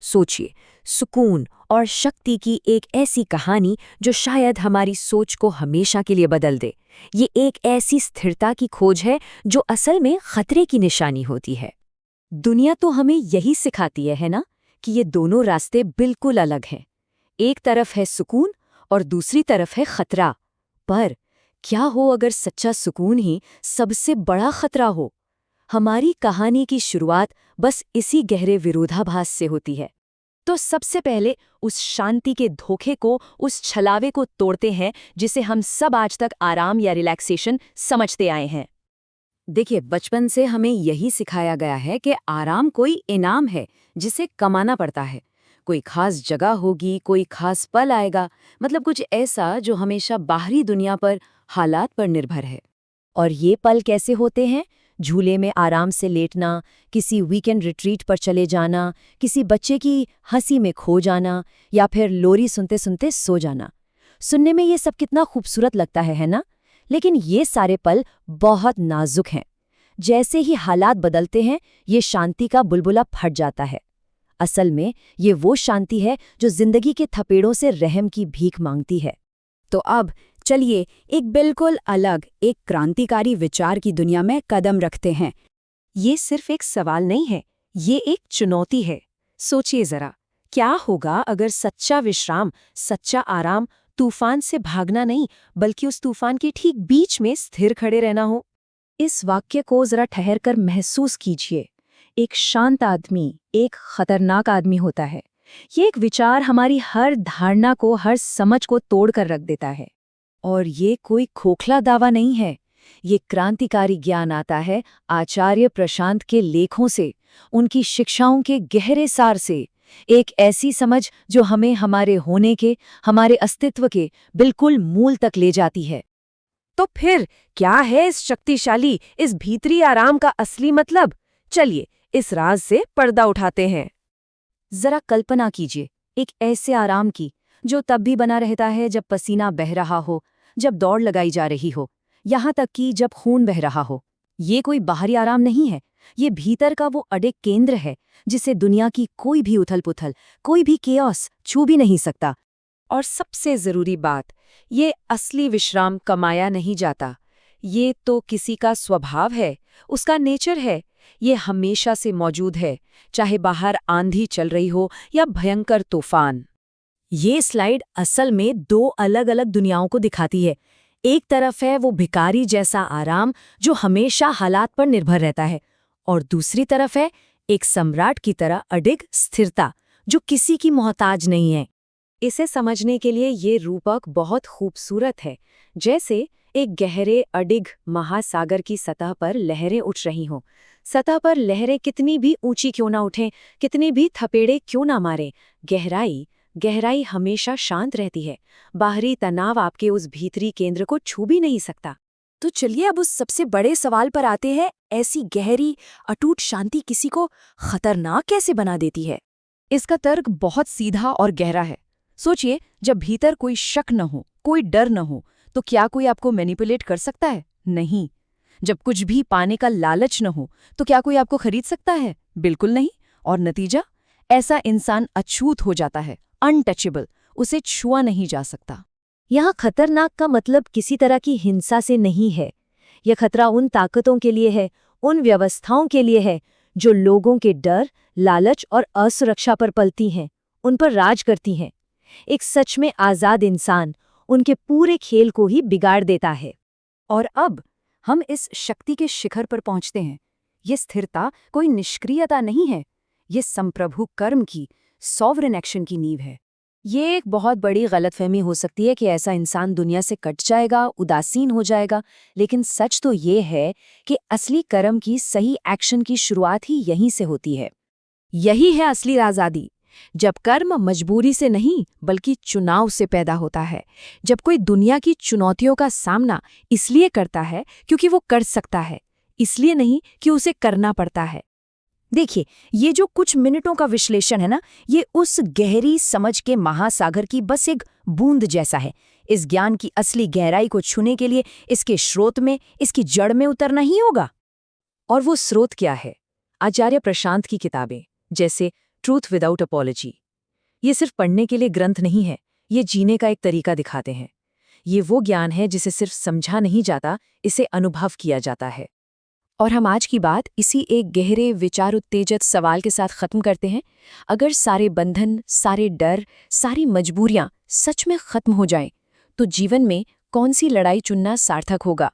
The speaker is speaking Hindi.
सोचिए, सुकून और शक्ति की एक ऐसी कहानी जो शायद हमारी सोच को हमेशा के लिए बदल दे। ये एक ऐसी स्थिरता की खोज है जो असल में खतरे की निशानी होती है। दुनिया तो हमें यही सिखाती है ना, कि ये दोनों रास्ते बिल्कुल अलग हैं। एक तरफ है सुकून और दूसरी तरफ है खतरा। पर क्या हो अगर सच्चा सुकून ही सबसे बड़ा खतरा हो? हमारी कहानी की शुरुआत बस इसी गहरे विरोधाभास से होती है। तो सबसे पहले उस शांति के धोखे को, उस छलावे को तोड़ते हैं जिसे हम सब आज तक आराम या रिलैक्सेशन समझते आए हैं। देखिए, बचपन से हमें यही सिखाया गया है कि आराम कोई इनाम है जिसे कमाना पड़ता है। कोई खास जगह होगी, कोई खास पल आएगा, मतलब कुछ ऐसा जो हमेशा बाहरी दुनिया पर, हालात पर निर्भर है। और ये पल कैसे होते हैं? झूले में आराम से लेटना, किसी वीकेंड रिट्रीट पर चले जाना, किसी बच्चे की हंसी में खो जाना, या फिर लोरी सुनते सुनते सो जाना। सुनने में ये सब कितना खूबसूरत लगता है ना? लेकिन ये सारे पल बहुत नाजुक हैं। जैसे ही हालात बदलते हैं, ये शांति का बुलबुला फट जाता है। असल में ये वो शांति है जो जिंदगी के थपेड़ों से रहम की भीख मांगती है। तो अब चलिए एक बिल्कुल अलग, एक क्रांतिकारी विचार की दुनिया में कदम रखते हैं। ये सिर्फ एक सवाल नहीं है, ये एक चुनौती है। सोचिए जरा, क्या होगा अगर सच्चा विश्राम, सच्चा आराम तूफान से भागना नहीं, बल्कि उस तूफान के ठीक बीच में स्थिर खड़े रहना हो? इस वाक्य को जरा ठहर कर महसूस कीजिए। एक शांत आदमी एक खतरनाक आदमी होता है। ये एक विचार हमारी हर धारणा को, हर समझ को तोड़ कर रख देता है। और ये कोई खोखला दावा नहीं है, ये क्रांतिकारी ज्ञान आता है आचार्य प्रशांत के लेखों से, उनकी शिक्षाओं के गहरे सार से। एक ऐसी समझ जो हमें हमारे होने के, हमारे अस्तित्व के बिल्कुल मूल तक ले जाती है। तो फिर क्या है इस शक्तिशाली, इस भीतरी आराम का असली मतलब? चलिए इस राज से पर्दा उठाते हैं। जरा कल्पना कीजिए एक ऐसे आराम की जो तब भी बना रहता है जब पसीना बह रहा हो, जब दौड़ लगाई जा रही हो, यहाँ तक कि जब खून बह रहा हो। ये कोई बाहरी आराम नहीं है, ये भीतर का वो अडिग केंद्र है जिसे दुनिया की कोई भी उथल-पुथल, कोई भी केओस छू भी नहीं सकता। और सबसे जरूरी बात, ये असली विश्राम कमाया नहीं जाता। ये तो किसी का स्वभाव है, उसका नेचर है। ये हमेशा से मौजूद है, चाहे बाहर आंधी चल रही हो या भयंकर तूफान। ये स्लाइड असल में दो अलग अलग दुनियाओं को दिखाती है। एक तरफ है वो भिखारी जैसा आराम जो हमेशा हालात पर निर्भर रहता है, और दूसरी तरफ है एक सम्राट की तरह अडिग स्थिरता जो किसी की मोहताज नहीं है। इसे समझने के लिए ये रूपक बहुत खूबसूरत है। जैसे एक गहरे अडिग महासागर की सतह पर लहरें उठ रही हों। सतह पर लहरें कितनी भी ऊंची क्यों ना उठें, कितनी भी थपेड़े क्यों ना मारें, गहराई हमेशा शांत रहती है। बाहरी तनाव आपके उस भीतरी केंद्र को छू भी नहीं सकता। तो चलिए अब उस सबसे बड़े सवाल पर आते हैं, ऐसी गहरी अटूट शांति किसी को खतरनाक कैसे बना देती है? इसका तर्क बहुत सीधा और गहरा है। सोचिए, जब भीतर कोई शक न हो, कोई डर न हो, तो क्या कोई आपको मैनिपुलेट कर सकता है? नहीं। जब कुछ भी पाने का लालच न हो, तो क्या कोई आपको खरीद सकता है? बिल्कुल नहीं। और नतीजा, ऐसा इंसान अछूत हो जाता है, अनटचेबल, उसे छुआ नहीं जा सकता। यहाँ खतरनाक का मतलब किसी तरह की हिंसा से नहीं है। यह खतरा उन ताकतों के लिए है, उन व्यवस्थाओं के लिए है जो लोगों के डर, लालच और असुरक्षा पर पलती हैं, उन पर राज करती हैं। एक सच में आज़ाद इंसान उनके पूरे खेल को ही बिगाड़ देता है। और अब हम इस शक्ति के शिखर पर पहुंचते हैं। ये स्थिरता कोई निष्क्रियता नहीं है, ये संप्रभु कर्म की, सॉवरेन एक्शन की नींव है। ये एक बहुत बड़ी गलतफहमी हो सकती है कि ऐसा इंसान दुनिया से कट जाएगा, उदासीन हो जाएगा, लेकिन सच तो ये है कि असली कर्म की, सही एक्शन की शुरुआत ही यहीं से होती है। यही है असली आज़ादी, जब कर्म मजबूरी से नहीं बल्कि चुनाव से पैदा होता है। जब कोई दुनिया की चुनौतियों का सामना इसलिए करता है क्योंकि वो कर सकता है, इसलिए नहीं कि उसे करना पड़ता है। देखिए, ये जो कुछ मिनटों का विश्लेषण है ना, ये उस गहरी समझ के महासागर की बस एक बूंद जैसा है। इस ज्ञान की असली गहराई को छूने के लिए इसके स्रोत में, इसकी जड़ में उतरना ही होगा। और वो स्रोत क्या है? आचार्य प्रशांत की किताबें, जैसे ट्रूथ विदाउट अपॉलजी। ये सिर्फ पढ़ने के लिए ग्रंथ नहीं है, ये जीने का एक तरीका दिखाते हैं। ये वो ज्ञान है जिसे सिर्फ समझा नहीं जाता, इसे अनुभव किया जाता है। और हम आज की बात इसी एक गहरे विचार उत्तेजक सवाल के साथ खत्म करते हैं। अगर सारे बंधन, सारे डर, सारी मजबूरियां सच में खत्म हो जाएं, तो जीवन में कौन सी लड़ाई चुनना सार्थक होगा?